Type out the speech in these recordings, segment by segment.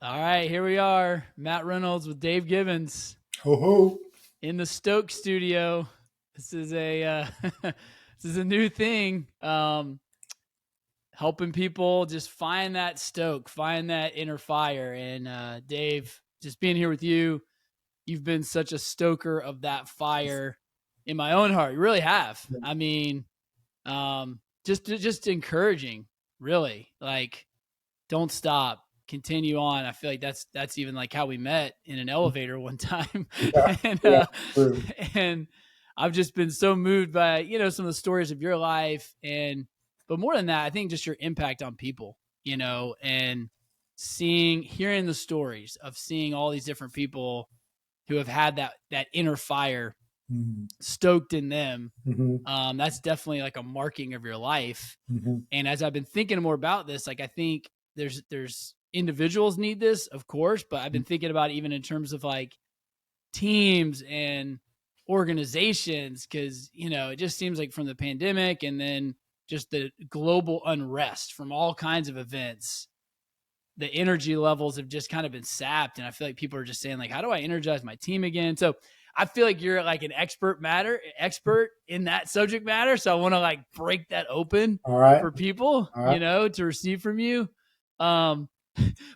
All right, here we are. Matt Reynolds with Dave Gibbons Ho ho. in the Stoke studio. This is a this is a new thing. Helping people just find that stoke, find that inner fire. And Dave, just being here with you, you've been such a stoker of that fire in my own heart. You really have. I mean, just encouraging, really. Like, don't stop, continue on. I feel like that's even like how we met in an elevator one time. Yeah, and yeah, uh true. and I've just been so moved by, some of the stories of your life. And but more than that, I think just your impact on people, and hearing the stories of seeing all these different people who have had that inner fire Mhm, stoked in them. mhm, That's definitely like a marking of your life. mhm, And as I've been thinking more about this, like, I think there's individuals need this, of course, but I've been thinking about it even in terms of like teams and organizations, because it just seems like from the pandemic and then just the global unrest from all kinds of events, the energy levels have just kind of been sapped. And I feel like people are just saying, like, how do I energize my team again? So I feel like you're like an expert in that subject matter. So I want to like break that open All right. for people, All right. to receive from you. Um,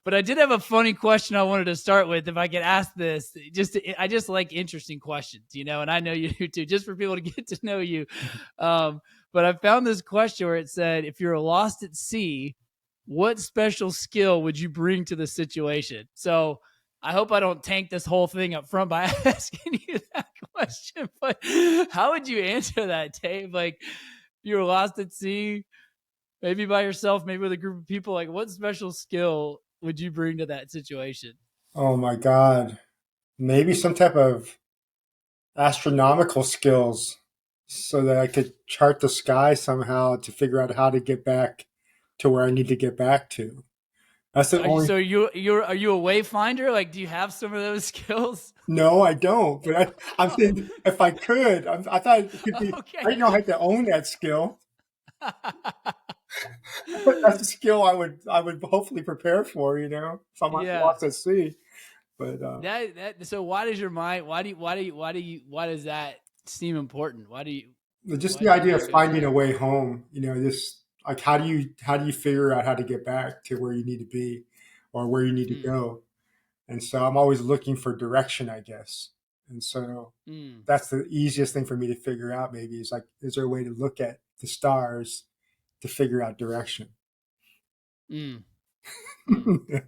but I did have a funny question I wanted to start with. If I could ask this, I just like interesting questions, and I know you do too, just for people to get to know you. But I found this question where it said, if you're lost at sea, what special skill would you bring to the situation? So I hope I don't tank this whole thing up front by asking you that question, but how would you answer that, Dave? Like, if you were lost at sea, maybe by yourself, maybe with a group of people, like, what special skill would you bring to that situation? Oh my God. Maybe some type of astronomical skills so that I could chart the sky somehow to figure out how to get back to where I need to get back to. That's the Are you only. so you're are you a wayfinder? Like, do you have some of those skills? No, I don't. But I'm thinking if I could, I thought it could be. I Okay. didn't know I had to own that skill. But that's a skill I would hopefully prepare for. If I'm Yeah. lost at sea. But That so why does your mind why does that seem important? just Why the do you idea think of those finding a way home, just like how do you figure out how to get back to where you need to be or where you need to mm, go? And so I'm always looking for direction, I guess. And so mm, that's the easiest thing for me to figure out. Maybe is like, is there a way to look at the stars to figure out direction? mm, mm.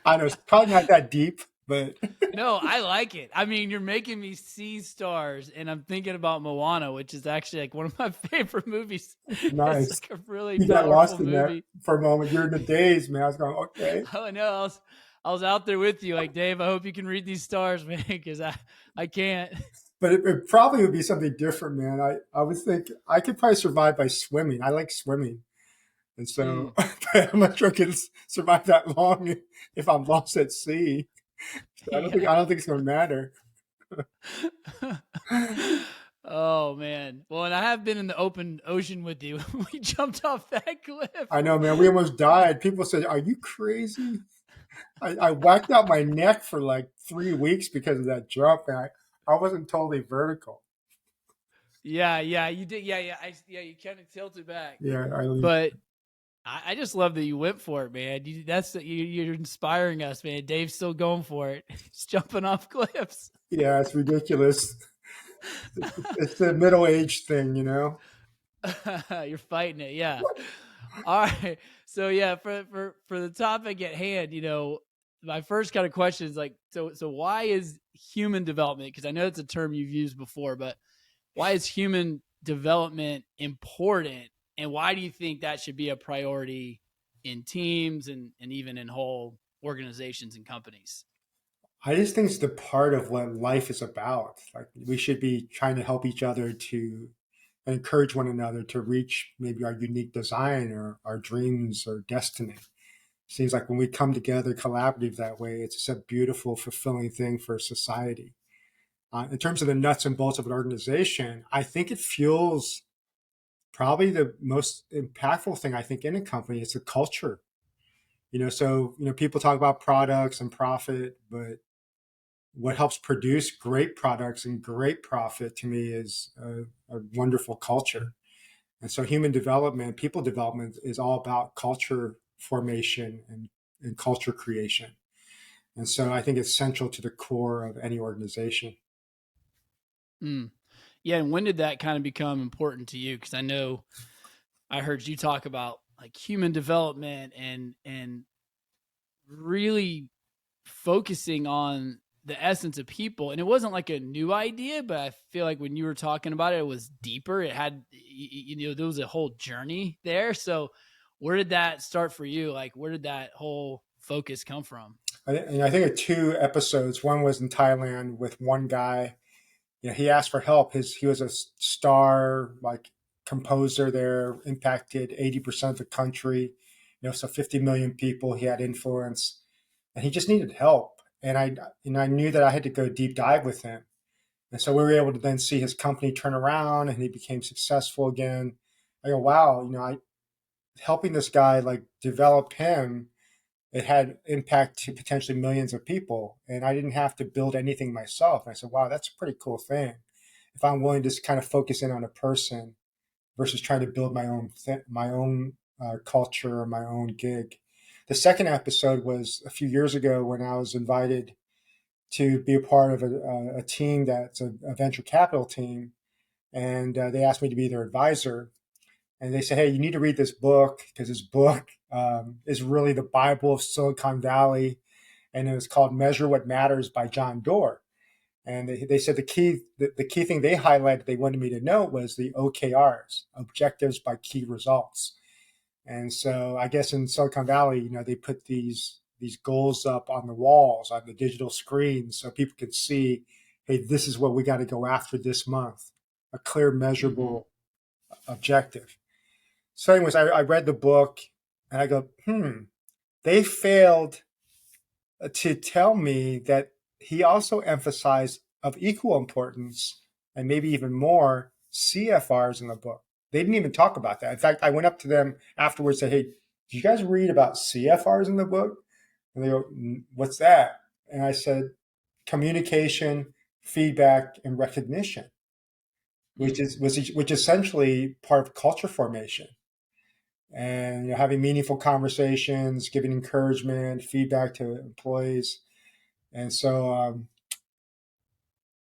I know it's probably not that deep, but No, I like it. I mean, you're making me see stars, and I'm thinking about Moana, which is actually like one of my favorite movies. It's nice. like a really You got powerful lost in there movie. for a moment. You're in the daze, man. I was going, okay. Oh no, I was out there with you, like, Dave. I hope you can read these stars, man, because I can't. But it probably would be something different, man. I would think I could probably survive by swimming. I like swimming. And so Mm, but I'm not sure I can survive that long if I'm lost at sea. So I don't think yeah. I don't think it's going to matter. Oh man. Well, and I have been in the open ocean with you. We jumped off that cliff. I know, man. We almost died. People said, "Are you crazy?" I whacked out my neck for like 3 weeks because of that jump. And I wasn't totally vertical. Yeah, you did. Yeah, you kind of tilted back. Yeah, But I just love that you went for it, man. You're inspiring us, man. Dave's still going for it. He's jumping off cliffs. yeah, it's ridiculous. It's the middle age thing. You're fighting it, yeah. All right. So yeah, for the topic at hand, my first kind of question is like, so why is human development? Because I know it's a term you've used before, but why is human development important, and why do you think that should be a priority in teams and even in whole organizations and companies? I just think it's the part of what life is about. Like we should be trying to help each other to encourage one another to reach maybe our unique design or our dreams or destiny. Seems like when we come together collaborative that way, it's just a beautiful, fulfilling thing for society. In terms of the nuts and bolts of an organization, I think it fuels probably the most impactful thing I think in a company is the culture. So people talk about products and profit, but what helps produce great products and great profit to me is a wonderful culture. And so human development, people development is all about culture formation and culture creation. And so I think it's central to the core of any organization. Mm. Yeah. And when did that kind of become important to you? Because I know I heard you talk about like human development and really focusing on the essence of people. And it wasn't like a new idea, but I feel like when you were talking about it, it was deeper. It had, there was a whole journey there. So where did that start for you? Like, where did that whole focus come from? And I think of two episodes. One was in Thailand with one guy. He asked for help. He was a star like composer there, impacted 80% of the country. So 50 million people. He had influence, and he just needed help. And I knew that I had to go deep dive with him. And so we were able to then see his company turn around, and he became successful again. I go, wow, I helping this guy like develop him, it had impact to potentially millions of people, and I didn't have to build anything myself. And I said, wow, that's a pretty cool thing. If I'm willing to just kind of focus in on a person versus trying to build my own culture or my own gig. The second episode was a few years ago when I was invited to be a part of a team that's a venture capital team, and they asked me to be their advisor. And they said, "Hey, you need to read this book because this book is really the Bible of Silicon Valley." And it was called "Measure What Matters" by John Doerr. And they said the key thing they highlighted they wanted me to know was the OKRs, objectives by key results. And so I guess in Silicon Valley, they put these goals up on the walls on the digital screens so people could see, hey, this is what we got to go after this month, a clear, Mm-hmm. measurable objective. So, anyways, I read the book and I go, they failed to tell me that he also emphasized of equal importance and maybe even more CFRs in the book. They didn't even talk about that. In fact, I went up to them afterwards and said, hey, did you guys read about CFRs in the book? And they go, what's that? And I said, communication, feedback, and recognition, Mm. which essentially part of culture formation. And having meaningful conversations, giving encouragement, feedback to employees. And so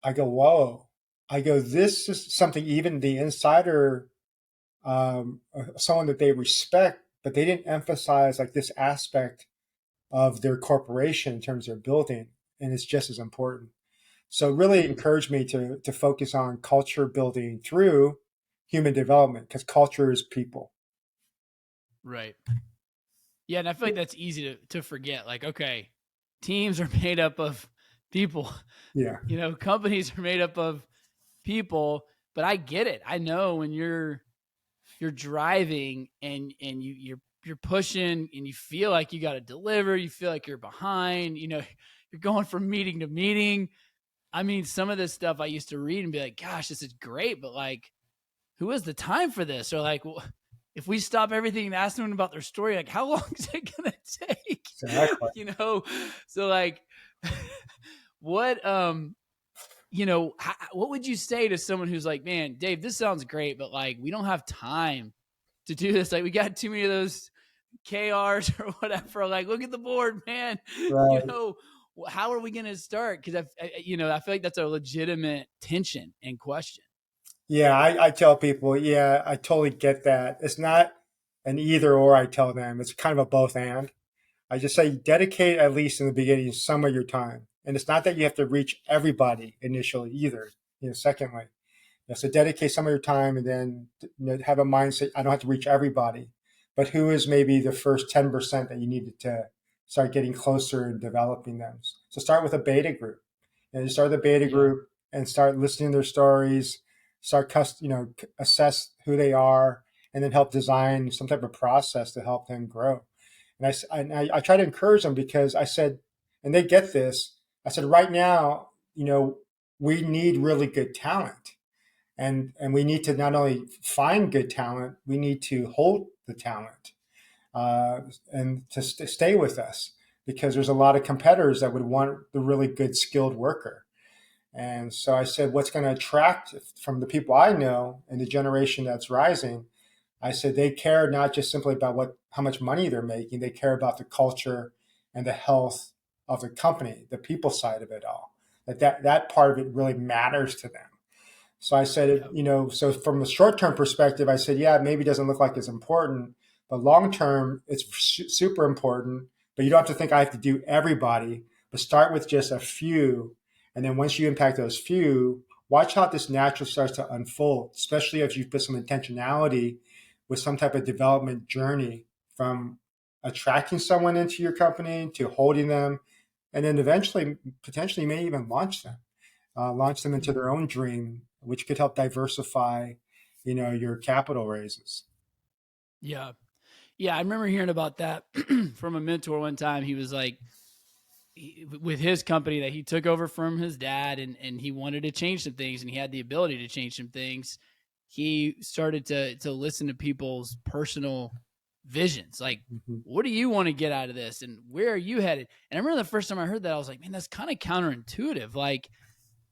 I go, whoa. I go, this is something even the insider, someone that they respect, but they didn't emphasize like this aspect of their corporation in terms of their building. And it's just as important. So really Mm. encouraged me to focus on culture building through human development because culture is people. Right. Yeah. And I feel like that's easy to forget. Like, okay, teams are made up of people, Yeah. companies are made up of people, but I get it. I know when you're driving and you're pushing and you feel like you got to deliver, you feel like you're behind, you're going from meeting to meeting. I mean, some of this stuff I used to read and be like, gosh, this is great, but like, who has the time for this? Or like, well, if we stop everything and ask them about their story, like, how long is it gonna take? Exactly. So like, what what would you say to someone who's like, man, Dave, this sounds great, but like, we don't have time to do this. Like, we got too many of those KRs or whatever. Like, look at the board, man. You Right. know, how are we going to start? Because I feel like that's a legitimate tension and question. Yeah, I tell people, yeah, I totally get that. It's not an either or, I tell them. It's kind of a both and. I just say dedicate at least in the beginning some of your time. And it's not that you have to reach everybody initially either. Secondly, so dedicate some of your time and then have a mindset. I don't have to reach everybody, but who is maybe the first 10% that you needed to start getting closer and developing them. So start with a beta group and you start the beta Yeah. group and start listening to their stories, start assess who they are, and then help design some type of process to help them grow. And I try to encourage them because I said, and they get this. I said, right now, we need really good talent, and we need to not only find good talent, we need to hold the talent. and to stay with us, because there's a lot of competitors that would want the really good skilled worker. And so I said, what's going to attract from the people I know and the generation that's rising? I said they care not just simply about how much money they're making. They care about the culture and the health of the company, the people side of it all. That part of it really matters to them. So I said, Yep. so from a short term perspective, I said, yeah, maybe it doesn't look like it's important, but long term, it's super important. But you don't have to think I have to do everybody, but start with just a few. And then once you impact those few, watch how this naturally starts to unfold, especially if you put some intentionality with some type of development journey from attracting someone into your company to holding them. And then eventually, potentially, you may even launch them into their own dream, which could help diversify, your capital raises. Yeah. Yeah. I remember hearing about that from a mentor one time. He was like, with his company that he took over from his dad, and he wanted to change some things, and he had the ability to change some things. He started to listen to people's personal visions. Like, Mm-hmm. what do you want to get out of this? And where are you headed? And I remember the first time I heard that, I was like, man, that's kind of counterintuitive. Like,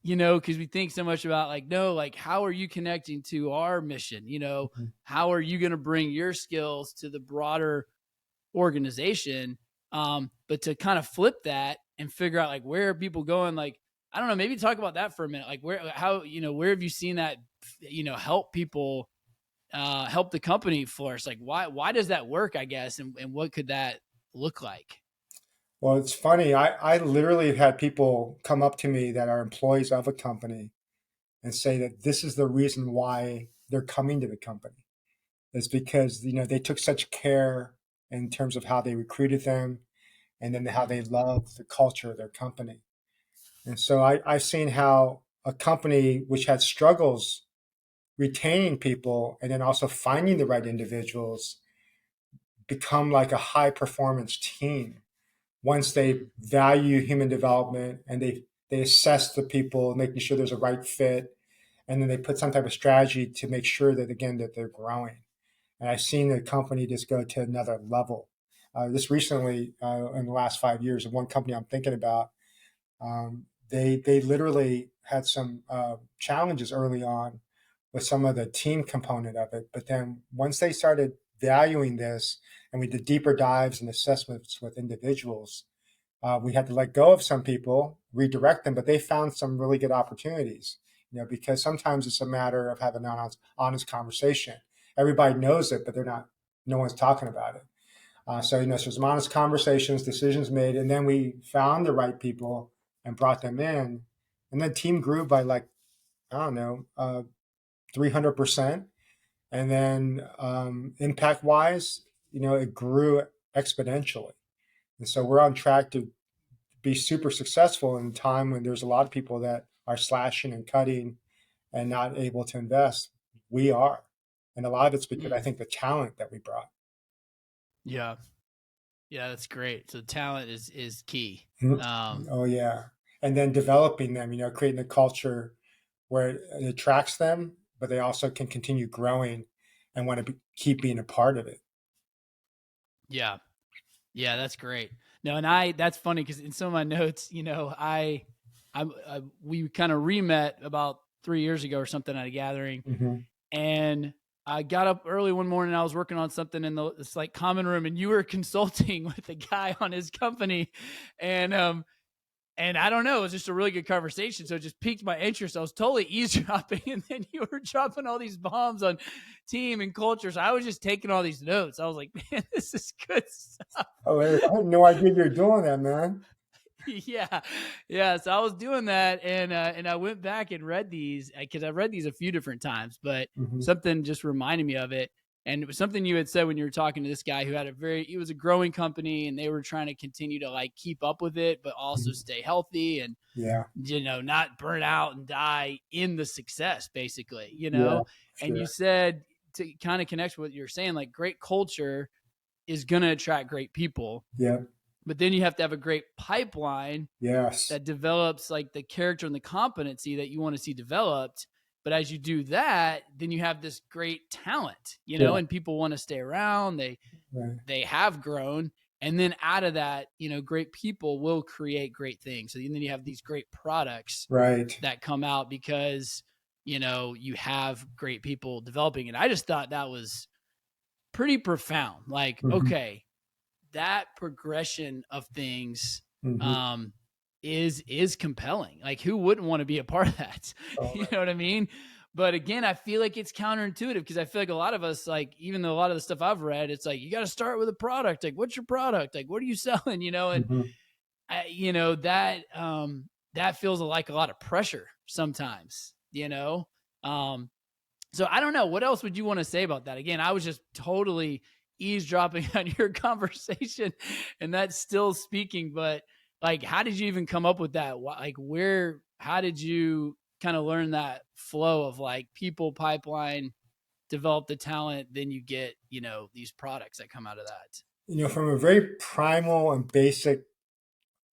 because we think so much about like, no, like, how are you connecting to our mission? Mm-hmm. How are you going to bring your skills to the broader organization? But to kind of flip that and figure out like, where are people going? Like, I don't know, maybe talk about that for a minute. Like, where have you seen that, help people, help the company flourish? Like, why does that work, I guess? And what could that look like? Well, it's funny. I literally have had people come up to me that are employees of a company and say that this is the reason why they're coming to the company. It's because, they took such care in terms of how they recruited them, and then how they love the culture of their company. And so I've seen how a company which had struggles retaining people and then also finding the right individuals become like a high performance team once they Mm, value human development and they assess the people, making sure there's a right fit, and then they put some type of strategy to make sure that again that they're growing. And I've seen the company just go to another level. This recently, in the last 5 years, of one company I'm thinking about, they literally had some challenges early on with some of the team component of it. But then once they started valuing this, and we did deeper dives and assessments with individuals, we had to let go of some people, redirect them, but they found some really good opportunities. Because sometimes it's a matter of having an honest conversation. Everybody knows it, but they're not. No one's talking about it. So some honest conversations, decisions made, and then we found the right people and brought them in, and then team grew by like I don't know, 300%, and then impact wise, it grew exponentially, and so we're on track to be super successful in a time when there's a lot of people that are slashing and cutting and not able to invest. We are, and a lot of it's because I mm, think the talent that we brought. yeah. Yeah, that's great. So talent is key. Mhm. Um, Oh yeah, and then developing them, creating a culture where it attracts them, but they also can continue growing and want to keep being a part of it. yeah. Yeah, that's great. No, and that's funny because in some of my notes, we kind of re-met about 3 years ago or something at a gathering, Hmm. and I got up early one morning. I was working on something in this like common room, and you were consulting with a guy on his company, and I don't know, it was just a really good conversation. So it just piqued my interest. I was totally eavesdropping, and then you were dropping all these bombs on team and culture. So I was just taking all these notes. I was like, man, this is good stuff. Hilarious. I had no idea you're doing that, man. Yeah, yeah. So I was doing that, and I went back and read these because I read these a few different times, but Hmm. something just reminded me of it. And it was something you had said when you were talking to this guy who had it was a growing company, and they were trying to continue to like keep up with it, but also stay healthy and Yeah, not burn out and die in the success, basically. yeah, And you sure. said, to kind of connect with what you're saying, like, great culture is going to attract great people, Yeah, but then you have to have a great pipeline yes, that develops like the character and the competency that you want to see developed. But as you do that, then you have this great talent, Yeah. and people want to stay around. Right. They have grown. And then out of that, great people will create great things. So then you have these great products Right. that come out because, you have great people developing. And I just thought that was pretty profound. Like, Mm-hmm. okay, that progression of things Mm-hmm. um is compelling. Like, who wouldn't want to be a part of that? Oh, You know what I mean? But again, I feel like it's counterintuitive because I feel like a lot of us, like, even though a lot of the stuff I've read, it's like you got to start with a product. Like, what's your product? Like, what are you selling? And mm-hmm. that feels like a lot of pressure sometimes. Um, so I don't know. What else would you want to say about that? Again, I was just totally eavesdropping on your conversation, and that's still speaking. But like, how did you even come up with that? Like, how did you kind of learn that flow of like people pipeline, develop the talent, then you get, these products that come out of that? From a very primal and basic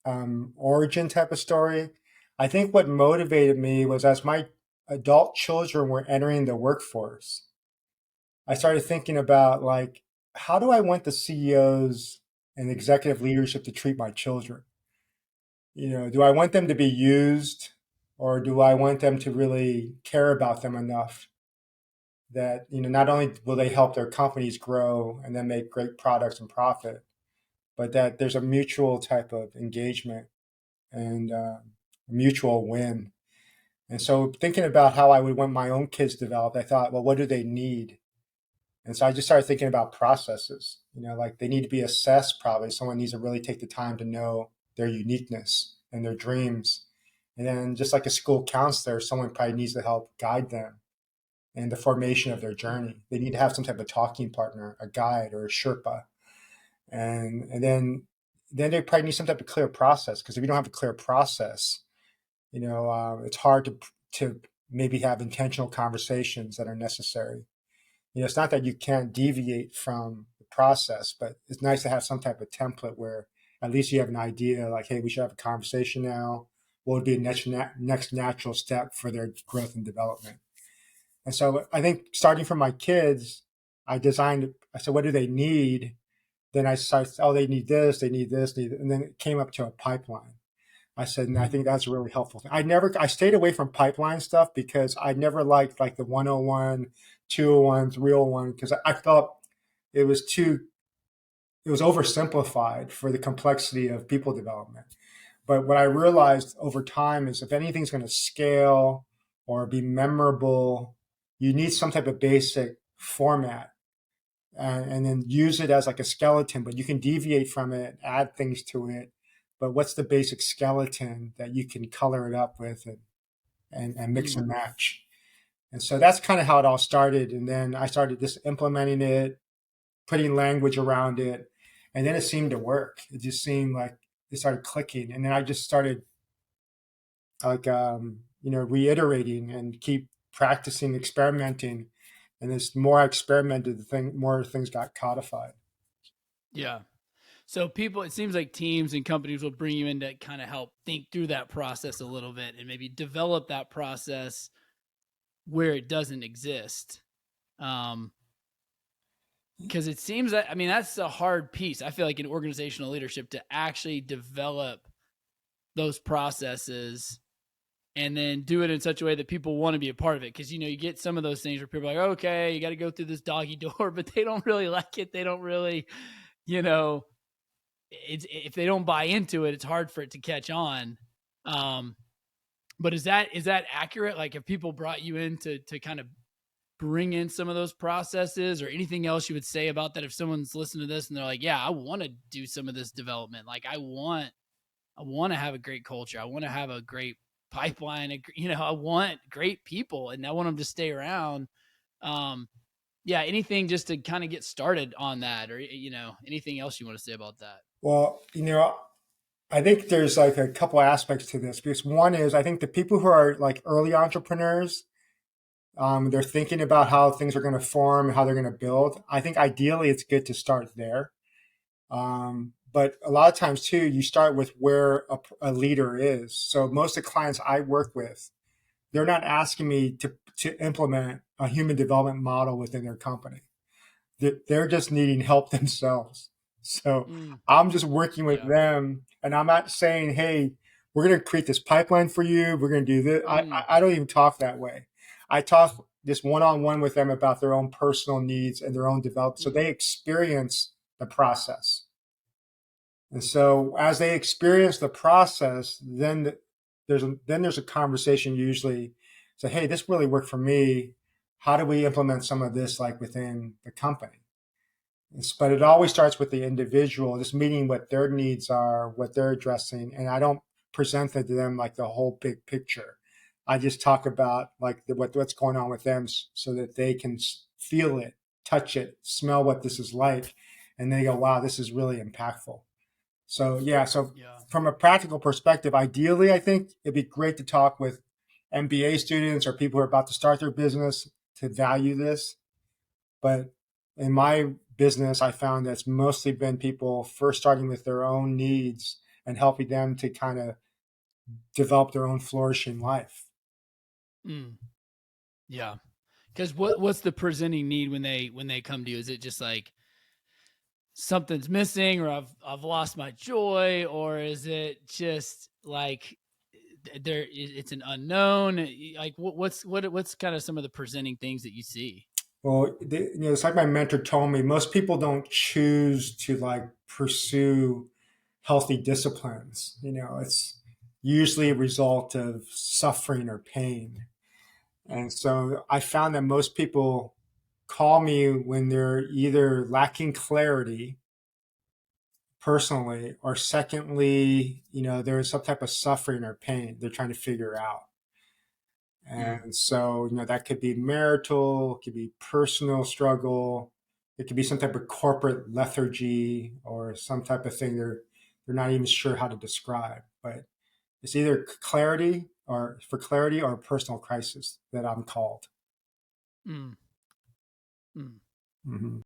origin type of story, I think what motivated me was as my adult children were entering the workforce, I started thinking about like, how do I want the CEOs and executive leadership to treat my children? Do I want them to be used, or do I want them to really care about them enough that, not only will they help their companies grow and then make great products and profit, but that there's a mutual type of engagement and mutual win. And so thinking about how I would want my own kids developed, I thought, well, what do they need? And so I just started thinking about processes, like they need to be assessed. Probably someone needs to really take the time to know their uniqueness and their dreams. And then just like a school counselor, someone probably needs to help guide them in the formation of their journey. They need to have some type of talking partner, a guide or a Sherpa. And then they probably need some type of clear process, because if you don't have a clear process, it's hard to maybe have intentional conversations that are necessary. It's not that you can't deviate from the process, but it's nice to have some type of template where at least you have an idea like, hey, we should have a conversation now. What would be the next natural step for their growth and development? And so I think starting from my kids, I said, what do they need? Then I started, oh, they need this, they need this, and then it came up to a pipeline. I said, and I think that's a really helpful thing. I stayed away from pipeline stuff because I never liked like the 101, 201, 301, because I felt it was oversimplified for the complexity of people development. But what I realized over time is if anything's going to scale or be memorable, you need some type of basic format, and then use it as like a skeleton, but you can deviate from it, add things to it. But what's the basic skeleton that you can color it up with and mix and match? And so that's kind of how it all started. And then I started just implementing it, putting language around it. And then it seemed to work. It just seemed like it started clicking. And then I just started like, reiterating and keep practicing, experimenting. And as more I experimented, more things got codified. Yeah. So people, it seems like teams and companies will bring you in to kind of help think through that process a little bit and maybe develop that process where it doesn't exist. Because it seems that, I mean, that's a hard piece. I feel like in organizational leadership to actually develop those processes and then do it in such a way that people want to be a part of it. Because, you get some of those things where people are like, okay, you got to go through this doggy door, but they don't really like it. They don't really, if they don't buy into it, it's hard for it to catch on. But is that accurate? Like, if people brought you in to kind of bring in some of those processes, or anything else you would say about that? If someone's listening to this and they're like, yeah, I want to do some of this development. Like, I want to have a great culture. I want to have a great pipeline. I want great people and I want them to stay around. Yeah. Anything just to kind of get started on that, or, anything else you want to say about that? Well, I think there's like a couple aspects to this, because one is I think the people who are like early entrepreneurs, they're thinking about how things are going to form and how they're going to build. I think ideally it's good to start there. But a lot of times too, you start with where a leader is. So most of the clients I work with, they're not asking me to implement a human development model within their company. They're just needing help themselves. So Mm. I'm just working with Yeah. them, and I'm not saying, "Hey, we're going to create this pipeline for you. We're going to do this." Mm. I don't even talk that way. I talk just one-on-one with them about their own personal needs and their own development, so Mm. they experience the process. And so as they experience the process, then there's a conversation usually. Say, "Hey, this really worked for me. How do we implement some of this like within the company?" But it always starts with the individual, just meeting what their needs are, what they're addressing, and I don't present it to them like the whole big picture. I just talk about like what's going on with them, so that they can feel it, touch it, smell what this is like, and they go, "Wow, this is really impactful." So yeah, so Yeah. from a practical perspective, ideally, I think it'd be great to talk with MBA students or people who are about to start their business to value this. But in my business, I found that's mostly been people first starting with their own needs and helping them to kind of develop their own flourishing life. Mm. Yeah. Because what's the presenting need when they come to you? Is it just like something's missing, or I've lost my joy, or is it just like it's an unknown? Like what's kind of some of the presenting things that you see? Well, it's like my mentor told me, most people don't choose to like pursue healthy disciplines. It's usually a result of suffering or pain. Mm. And so I found that most people call me when they're either lacking clarity personally, or secondly, there's some type of suffering or pain they're trying to figure out. Mm. And so, that could be marital, it could be personal struggle, it could be some type of corporate lethargy or some type of thing they're not even sure how to describe. But it's either clarity or a personal crisis that I'm called. Mm. Mm. Mhm.